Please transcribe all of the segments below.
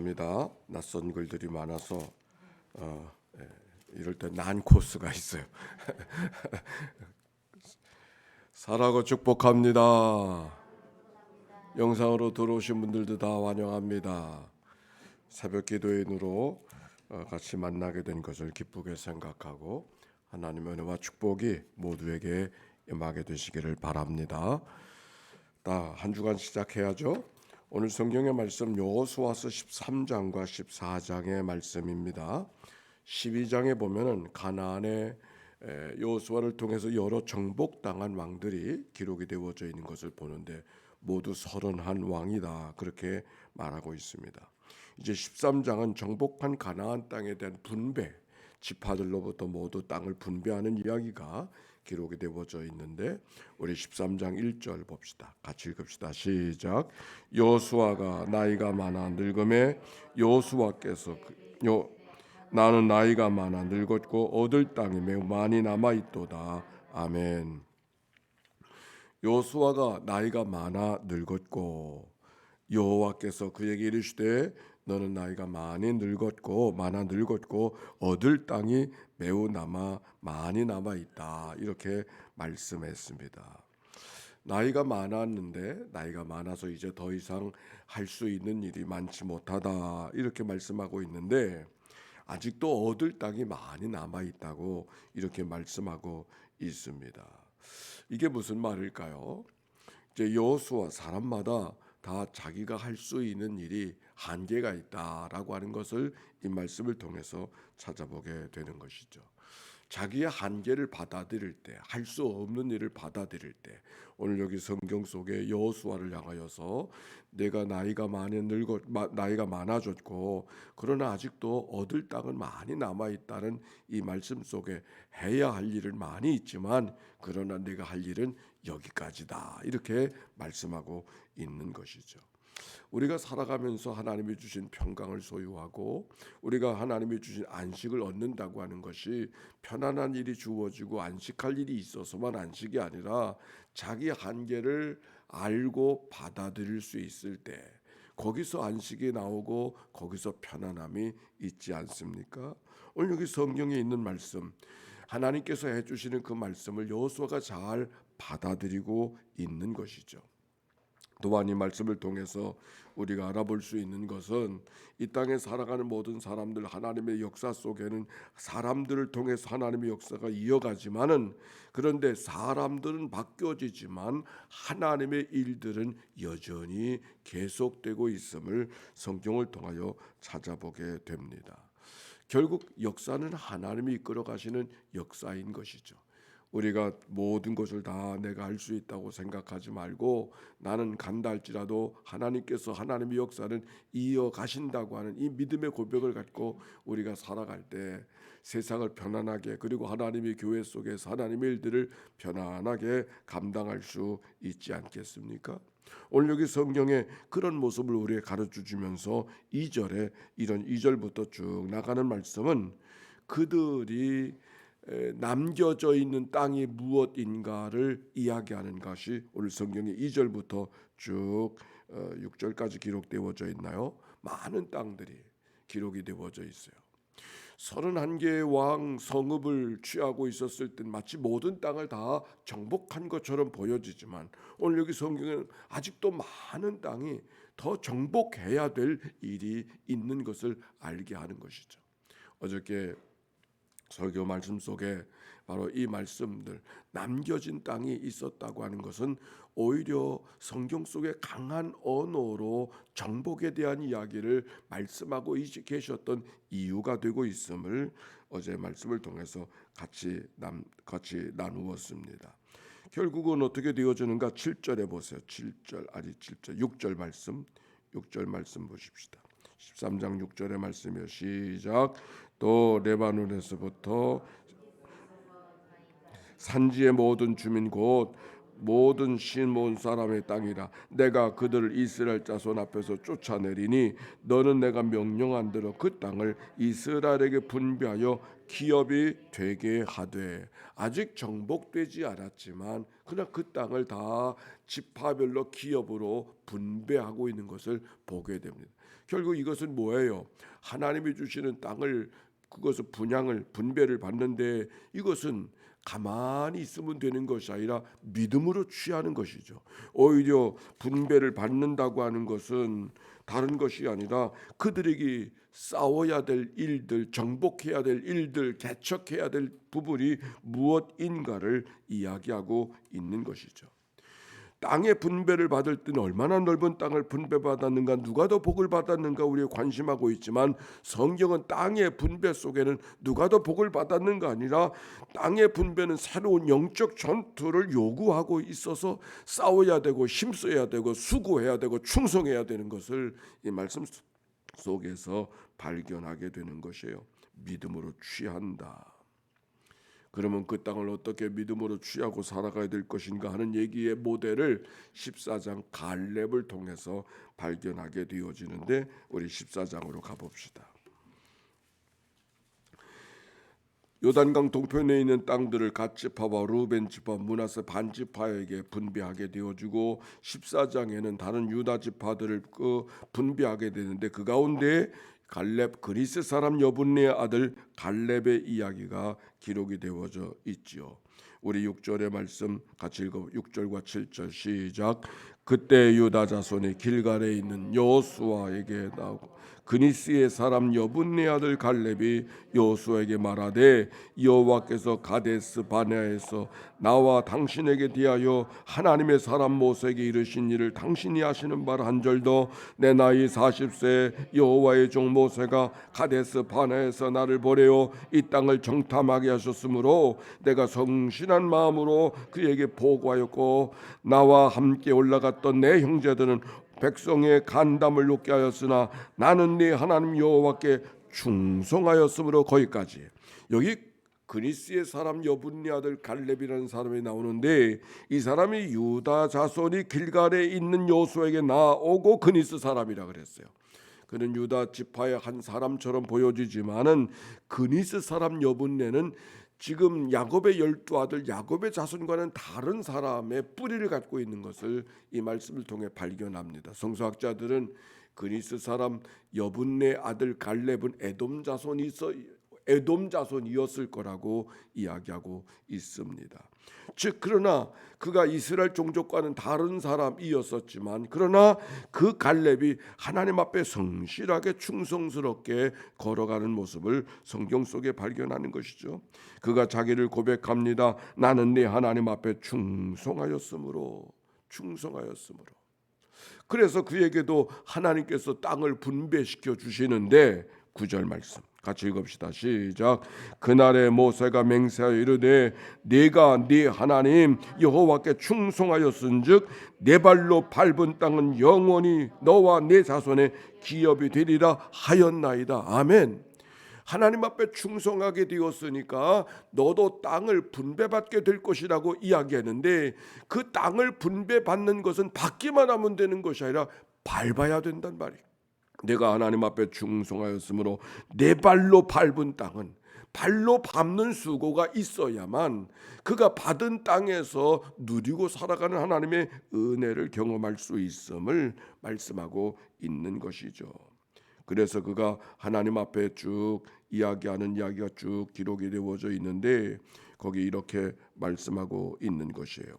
죄송합니다. 낯선 글들이 많아서 예, 이럴 때 난 코스가 있어요. 사랑하고 축복합니다. 영상으로 들어오신 분들도 다 환영합니다. 새벽 기도인으로 같이 만나게 된 것을 기쁘게 생각하고 하나님의 은혜와 축복이 모두에게 임하게 되시기를 바랍니다. 한 주간 시작해야죠. 오늘 성경의 말씀 여호수아서 13장과 14장의 말씀입니다. 12장에 보면은 가나안의 여호수아를 통해서 여러 정복당한 왕들이 기록이 되어져 있는 것을 보는데 모두 31왕이다 그렇게 말하고 있습니다. 이제 13장은 정복한 가나안 땅에 대한 분배, 지파들로부터 모두 땅을 분배하는 이야기가 기록이 되어져 있는데 우리 13장 1절 봅시다. 같이 읽읍시다. 시작. 여호수아가 나이가 많아 늙음에 여호수아께서 나는 나이가 많아 늙었고 얻을 땅이 매우 많이 남아 있도다. 아멘. 여호수아가 나이가 많아 늙었고 여호와께서 그에게 이르시되 너는 나이가 많이 늙었고 얻을 땅이 매우 많이 남아 있다 이렇게 말씀했습니다. 나이가 많았는데 나이가 많아서 이제 더 이상 할 수 있는 일이 많지 못하다 이렇게 말씀하고 있는데 아직도 얻을 땅이 많이 남아 있다고 이렇게 말씀하고 있습니다. 이게 무슨 말일까요? 이제 여호수아 사람마다 다 자기가 할 수 있는 일이 한계가 있다라고 하는 것을 이 말씀을 통해서 찾아보게 되는 것이죠. 자기의 한계를 받아들일 때, 할 수 없는 일을 받아들일 때, 오늘 여기 성경 속에 여호수아를 향하여서 내가 나이가 많아졌고 그러나 아직도 얻을 땅은 많이 남아 있다는 이 말씀 속에 해야 할 일은 많이 있지만 그러나 내가 할 일은 여기까지다 이렇게 말씀하고 있는 것이죠. 우리가 살아가면서 하나님이 주신 평강을 소유하고 우리가 하나님이 주신 안식을 얻는다고 하는 것이 편안한 일이 주어지고 안식할 일이 있어서만 안식이 아니라 자기 한계를 알고 받아들일 수 있을 때 거기서 안식이 나오고 거기서 편안함이 있지 않습니까? 오늘 여기 성경에 있는 말씀 하나님께서 해주시는 그 말씀을 여호수아가 잘 받아들이고 있는 것이죠. 또한 이 말씀을 통해서 우리가 알아볼 수 있는 것은 이 땅에 살아가는 모든 사람들 하나님의 역사 속에는 사람들을 통해서 하나님의 역사가 이어가지만은 그런데 사람들은 바뀌어지지만 하나님의 일들은 여전히 계속되고 있음을 성경을 통하여 찾아보게 됩니다. 결국 역사는 하나님이 이끌어 가시는 역사인 것이죠. 우리가 모든 것을 다 내가 할 수 있다고 생각하지 말고 나는 간다 할지라도 하나님께서 하나님의 역사는 이어가신다고 하는 이 믿음의 고백을 갖고 우리가 살아갈 때 세상을 편안하게 그리고 하나님의 교회 속에서 하나님의 일들을 편안하게 감당할 수 있지 않겠습니까? 오늘 여기 성경에 그런 모습을 우리에게 가르쳐 주면서 2절에 이런 2절부터 쭉 나가는 말씀은 그들이 남겨져 있는 땅이 무엇인가를 이야기하는 것이 오늘 성경의 2절부터 쭉 6절까지 기록되어져 있나요? 많은 땅들이 기록이 되어져 있어요. 31개의 왕 성읍을 취하고 있었을 때 마치 모든 땅을 다 정복한 것처럼 보여지지만 오늘 여기 성경에는 아직도 많은 땅이 더 정복해야 될 일이 있는 것을 알게 하는 것이죠. 어저께 설교 말씀 속에 바로 이 말씀들 남겨진 땅이 있었다고 하는 것은 오히려 성경 속에 강한 언어로 정복에 대한 이야기를 말씀하고 계셨던 이유가 되고 있음을 어제 말씀을 통해서 같이 나누었습니다. 결국은 어떻게 되어지는가 7절에 보세요. 6절 말씀 6절 말씀 보십시다. 13장 6절의 말씀이요. 시작. 또 레바논에서부터 산지의 모든 주민 곧 모든 시몬 사람의 땅이라 내가 그들을 이스라엘 자손 앞에서 쫓아내리니 너는 내가 명령한 대로 그 땅을 이스라엘에게 분배하여 기업이 되게 하되 아직 정복되지 않았지만 그러나 그 땅을 다 지파별로 기업으로 분배하고 있는 것을 보게 됩니다. 결국 이것은 뭐예요? 하나님이 주시는 땅을 그것을 분배를 받는데 이것은 가만히 있으면 되는 것이 아니라 믿음으로 취하는 것이죠. 오히려 분배를 받는다고 하는 것은 다른 것이 아니라 그들에게 싸워야 될 일들, 정복해야 될 일들, 개척해야 될 부분이 무엇인가를 이야기하고 있는 것이죠. 땅의 분배를 받을 때는 얼마나 넓은 땅을 분배받았는가, 누가 더 복을 받았는가 우리가 관심하고 있지만, 성경은 땅의 분배 속에는 누가 더 복을 받았는가 아니라 땅의 분배는 새로운 영적 전투를 요구하고 있어서 싸워야 되고 힘써야 되고 수고해야 되고 충성해야 되는 것을 이 말씀 속에서 발견하게 되는 것이에요. 믿음으로 취한다. 그러면 그 땅을 어떻게 믿음으로 취하고 살아가야 될 것인가 하는 얘기의 모델을 14장 갈렙을 통해서 발견하게 되어지는데, 우리 14장으로 가봅시다. 요단강 동편에 있는 땅들을 갓 지파와 루벤 지파, 므낫세 반 지파에게 분배하게 되어지고, 14장에는 다른 유다 지파들을 분배하게 되는데, 그 가운데 갈렙 그리스 사람 여분네의 아들 갈렙의 이야기가 기록이 되어져 있지요. 우리 6절의 말씀 같이 읽어 6절과 7절 시작. 그때 유다 자손이 길갈에 있는 여호수아에게 나오고 그니스의 사람 여분네 아들 갈렙이 여호수아에게 말하되, 여호와께서 가데스 바네아에서 나와 당신에게 대하여 하나님의 사람 모세에게 이르신 일을 당신이 하시는 바를 한 절도 내 나이 40세 여호와의 종 모세가 가데스 바네아에서 나를 보내어 이 땅을 정탐하게 하셨으므로 내가 성실한 마음으로 그에게 보고하였고, 나와 함께 올라갔던 내 형제들은 백성의 간담을 높게 하였으나 나는 네 하나님 여호와께 충성하였으므로. 거기까지. 여기 그니스의 사람 여분네 아들 갈렙이라는 사람이 나오는데, 이 사람이 유다 자손이 길갈에 있는 여호수아에게 나오고 그니스 사람이라 그랬어요. 그는 유다 지파의 한 사람처럼 보여지지만은 그니스 사람 여분네는 지금 야곱의 12아들 야곱의 자손과는 다른 사람의 뿌리를 갖고 있는 것을 이 말씀을 통해 발견합니다. 성서학자들은 그니스 사람 여분네 아들 갈렙은 에돔 자손이었을 거라고 이야기하고 있습니다. 즉 그러나 그가 이스라엘 종족과는 다른 사람이었었지만, 그러나 그 갈렙이 하나님 앞에 성실하게 충성스럽게 걸어가는 모습을 성경 속에 발견하는 것이죠. 그가 자기를 고백합니다. 나는 네 하나님 앞에 충성하였으므로. 그래서 그에게도 하나님께서 땅을 분배시켜 주시는데, 9절 말씀 같이 읽읍시다. 시작. 그날에 모세가 맹세하여 이르되, 네가 네 하나님 여호와께 충성하였은즉 네 발로 밟은 땅은 영원히 너와 네 자손의 기업이 되리라 하였나이다. 아멘. 하나님 앞에 충성하게 되었으니까 너도 땅을 분배받게 될 것이라고 이야기했는데, 그 땅을 분배받는 것은 받기만 하면 되는 것이 아니라 밟아야 된단 말이에요. 내가 하나님 앞에 충성하였으므로 내 발로 밟은 땅은, 발로 밟는 수고가 있어야만 그가 받은 땅에서 누리고 살아가는 하나님의 은혜를 경험할 수 있음을 말씀하고 있는 것이죠. 그래서 그가 하나님 앞에 쭉 이야기하는 이야기가 쭉 기록이 되어져 있는데, 거기 이렇게 말씀하고 있는 것이에요.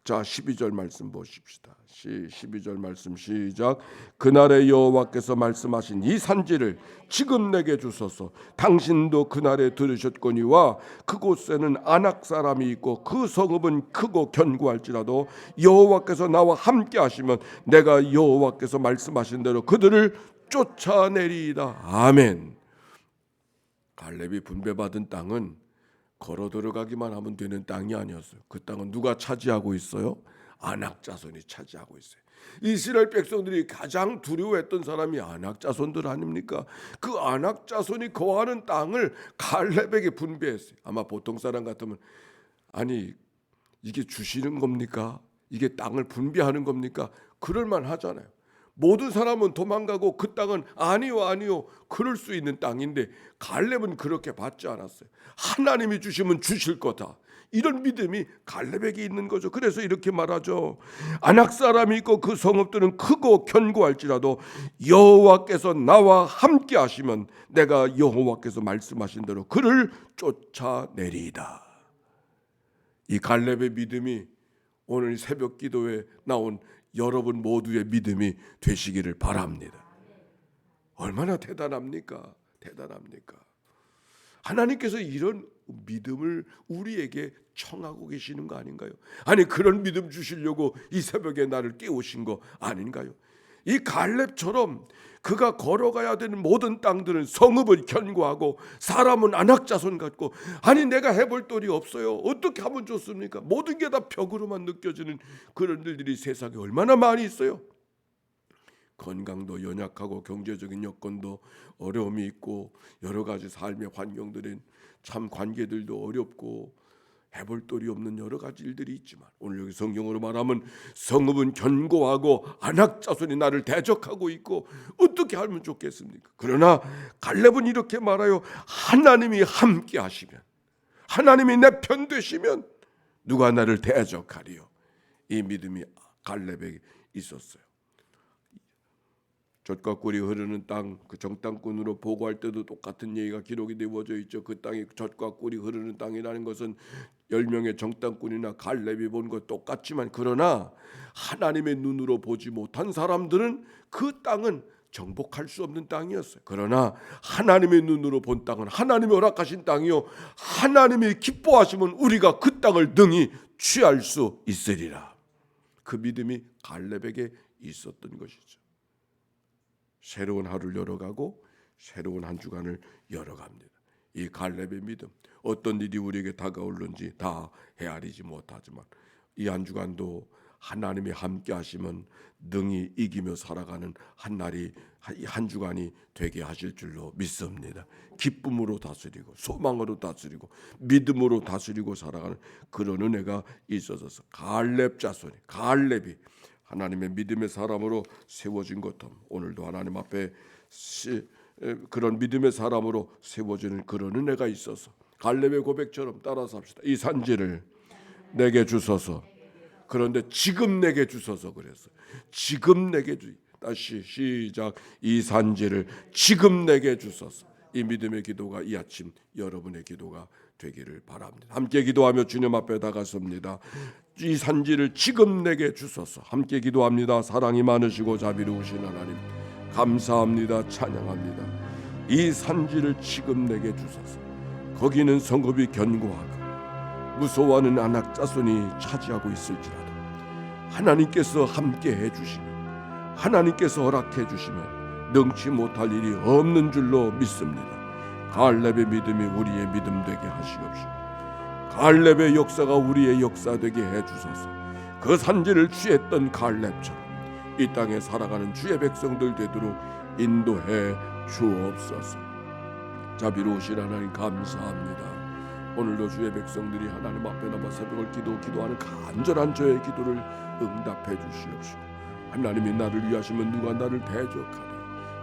자, 12절 말씀 보십시다. 12절 말씀 시작. 그날에 여호와께서 말씀하신 이 산지를 지금 내게 주소서. 당신도 그날에 들으셨거니와 그곳에는 아낙 사람이 있고 그 성읍은 크고 견고할지라도 여호와께서 나와 함께 하시면 내가 여호와께서 말씀하신 대로 그들을 쫓아내리이다. 아멘. 갈렙이 분배받은 땅은 걸어 들어가기만 하면 되는 땅이 아니었어요. 그 땅은 누가 차지하고 있어요? 아낙 자손이 차지하고 있어요. 이스라엘 백성들이 가장 두려워했던 사람이 아낙 자손들 아닙니까? 그 아낙 자손이 거하는 땅을 갈렙에게 분배했어요. 아마 보통 사람 같으면, 아니 이게 주시는 겁니까? 이게 땅을 분배하는 겁니까? 그럴만 하잖아요. 모든 사람은 도망가고 그 땅은 아니요 그럴 수 있는 땅인데, 갈렙은 그렇게 받지 않았어요. 하나님이 주시면 주실 거다. 이런 믿음이 갈렙에게 있는 거죠. 그래서 이렇게 말하죠. 아낙 사람이 있고 그 성읍들은 크고 견고할지라도 여호와께서 나와 함께 하시면 내가 여호와께서 말씀하신 대로 그를 쫓아내리이다. 이 갈렙의 믿음이 오늘 새벽 기도에 나온 여러분 모두의 믿음이 되시기를 바랍니다. 얼마나 대단합니까? 대단합니까? 하나님께서 이런 믿음을 우리에게 청하고 계시는 거 아닌가요? 아니 그런 믿음 주시려고 이 새벽에 나를 깨우신 거 아닌가요? 이 갈렙처럼 그가 걸어가야 되는 모든 땅들은 성읍은 견고하고 사람은 아낙 자손 같고, 아니 내가 해볼 돌이 없어요. 어떻게 하면 좋습니까? 모든 게 다 벽으로만 느껴지는 그런 일들이 세상에 얼마나 많이 있어요. 건강도 연약하고 경제적인 여건도 어려움이 있고 여러 가지 삶의 환경들은 참 관계들도 어렵고 해볼 돌이 없는 여러 가지 일들이 있지만, 오늘 여기 성경으로 말하면 성읍은 견고하고 아낙 자손이 나를 대적하고 있고 어떻게 하면 좋겠습니까? 그러나 갈렙은 이렇게 말해요. 하나님이 함께 하시면, 하나님이 내 편 되시면 누가 나를 대적하리요. 이 믿음이 갈렙에게 있었어요. 젖과 꿀이 흐르는 땅, 그 정탐꾼으로 보고할 때도 똑같은 얘기가 기록이 되어져 있죠. 그 땅이 젖과 꿀이 흐르는 땅이라는 것은 10명의 정탐꾼이나 갈렙이 본 것 똑같지만, 그러나 하나님의 눈으로 보지 못한 사람들은 그 땅은 정복할 수 없는 땅이었어요. 그러나 하나님의 눈으로 본 땅은 하나님이 허락하신 땅이요, 하나님이 기뻐하시면 우리가 그 땅을 능히 취할 수 있으리라. 그 믿음이 갈렙에게 있었던 것이죠. 새로운 하루를 열어가고 새로운 한 주간을 열어갑니다. 이 갈렙의 믿음, 어떤 일이 우리에게 다가올는지 다 헤아리지 못하지만 이 한 주간도 하나님이 함께 하시면 능히 이기며 살아가는 한 날이, 한 주간이 되게 하실 줄로 믿습니다. 기쁨으로 다스리고 소망으로 다스리고 믿음으로 다스리고 살아가는 그런 은혜가 있어서 갈렙 자손이, 갈렙이 하나님의 믿음의 사람으로 세워진 것처럼 오늘도 하나님 앞에 그런 믿음의 사람으로 세워지는 그런 은혜가 있어서 갈렙의 고백처럼 따라서 합시다. 이 산지를 내게 주소서. 그런데 지금 내게 주소서 그랬어요. 지금 내게 다시 시작. 이 산지를 지금 내게 주소서. 이 믿음의 기도가 이 아침 여러분의 기도가 되기를 바랍니다. 함께 기도하며 주님 앞에 나갔습니다. 이 산지를 지금 내게 주소서. 함께 기도합니다. 사랑이 많으시고 자비로우신 하나님, 감사합니다. 찬양합니다. 이 산지를 지금 내게 주소서. 거기는 성읍이 견고하고 무서워하는 아낙 자손이 차지하고 있을지라도 하나님께서 함께 해주시면, 하나님께서 허락해 주시면 능치 못할 일이 없는 줄로 믿습니다. 갈렙의 믿음이 우리의 믿음 되게 하시옵시고 갈렙의 역사가 우리의 역사 되게 해주소서. 그 산지를 취했던 갈렙처럼 이 땅에 살아가는 주의 백성들 되도록 인도해 주옵소서. 자비로우신 하나님 감사합니다. 오늘도 주의 백성들이 하나님 앞에 나와 새벽을 기도하는 간절한 저의 기도를 응답해 주시옵시고 하나님이 나를 위하시면 누가 나를 대적하리.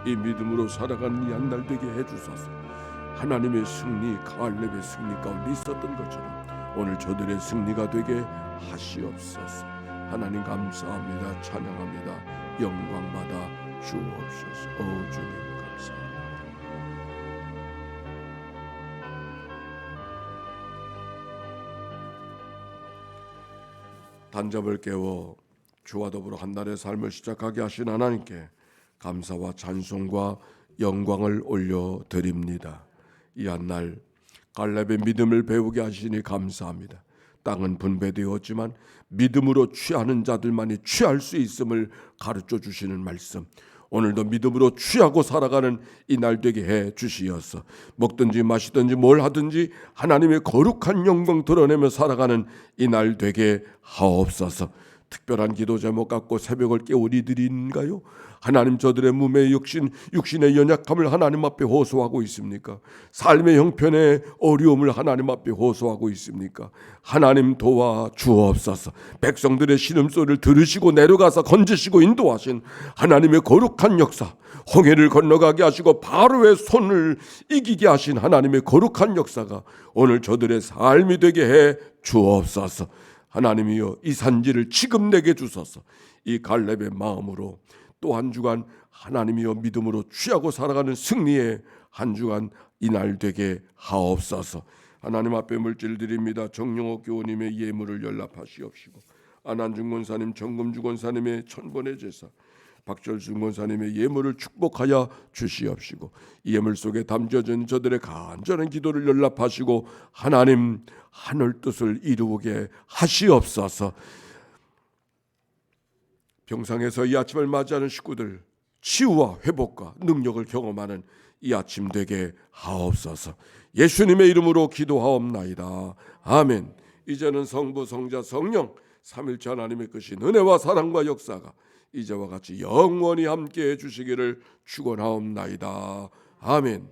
이 믿음으로 살아가는 이 한 날 되게 해주소서. 하나님의 승리, 갈렙의 승리 가운데 있었던 것처럼 오늘 저들의 승리가 되게 하시옵소서. 하나님 감사합니다. 찬양합니다. 영광받아 주옵소서. 주님 감사합니다. 단잠을 깨워 주와 더불어 한 날의 삶을 시작하게 하신 하나님께 감사와 찬송과 영광을 올려드립니다. 이 한 날 갈렙의 믿음을 배우게 하시니 감사합니다. 땅은 분배되었지만 믿음으로 취하는 자들만이 취할 수 있음을 가르쳐 주시는 말씀, 오늘도 믿음으로 취하고 살아가는 이 날 되게 해 주시어서 먹든지 마시든지 뭘 하든지 하나님의 거룩한 영광 드러내며 살아가는 이 날 되게 하옵소서. 특별한 기도 제목 갖고 새벽을 깨우리들인가요? 하나님, 저들의 몸의 육신의 연약함을 하나님 앞에 호소하고 있습니까? 삶의 형편의 어려움을 하나님 앞에 호소하고 있습니까? 하나님 도와 주옵소서. 백성들의 신음소리를 들으시고 내려가서 건지시고 인도하신 하나님의 거룩한 역사, 홍해를 건너가게 하시고 바로의 손을 이기게 하신 하나님의 거룩한 역사가 오늘 저들의 삶이 되게 해 주옵소서. 하나님이여, 이 산지를 지금 내게 주소서. 이 갈렙의 마음으로 또 한 주간 하나님이여 믿음으로 취하고 살아가는 승리의 한 주간 이날 되게 하옵소서. 하나님 앞에 물질 드립니다. 정영옥 교우님의 예물을 연락하시옵시고, 안한중 권사님, 정금주 권사님의 천번의 제사, 박철순 권사님의 예물을 축복하여 주시옵시고, 이 예물 속에 담겨진 저들의 간절한 기도를 연락하시고 하나님 하늘 뜻을 이루게 하시옵소서. 병상에서 이 아침을 맞이하는 식구들 치유와 회복과 능력을 경험하는 이 아침 되게 하옵소서. 예수님의 이름으로 기도하옵나이다. 아멘. 이제는 성부, 성자, 성령 삼일체 하나님의 크신 은혜와 사랑과 역사가 이제와 같이 영원히 함께해 주시기를 축원하옵나이다. 아멘.